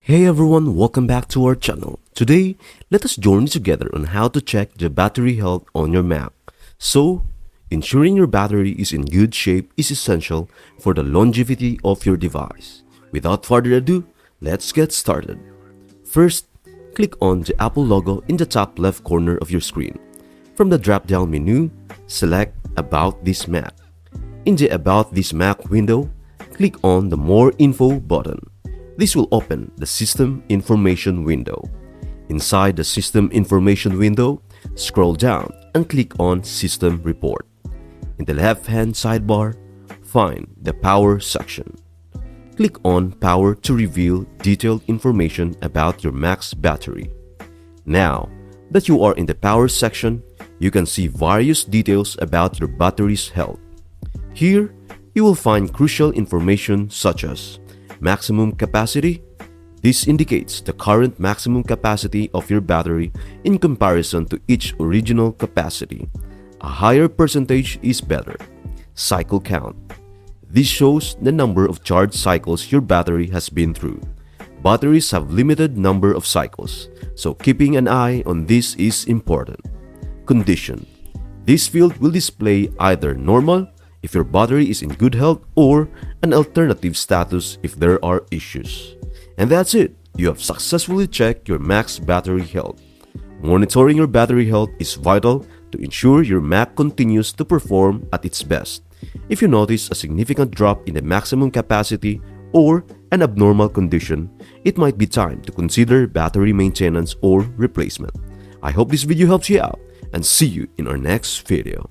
Hey everyone, welcome back to our channel. Today, let us journey together on how to check the battery health on your Mac. So, ensuring your battery is in good shape is essential for the longevity of your device. Without further ado, let's get started. First, click on the Apple logo in the top left corner of your screen. From the drop-down menu, select About this Mac. In the About this Mac window, click on the More Info button. This will open the System Information window. Inside the System Information window, scroll down and click on System Report. In the left-hand sidebar, find the Power section. Click on Power to reveal detailed information about your Mac's battery. Now that you are in the Power section, you can see various details about your battery's health. Here, you will find crucial information such as maximum capacity. This indicates the current maximum capacity of your battery in comparison to its original capacity. A higher percentage is better. Cycle count. This shows the number of charge cycles your battery has been through. Batteries have limited number of cycles, so keeping an eye on this is important. Condition. This field will display either normal if your battery is in good health or an alternative status if there are issues. And that's it. You have successfully checked your Mac's battery health. Monitoring your battery health is vital to ensure your Mac continues to perform at its best. If you notice a significant drop in the maximum capacity or an abnormal condition, it might be time to consider battery maintenance or replacement. I hope this video helps you out and see you in our next video.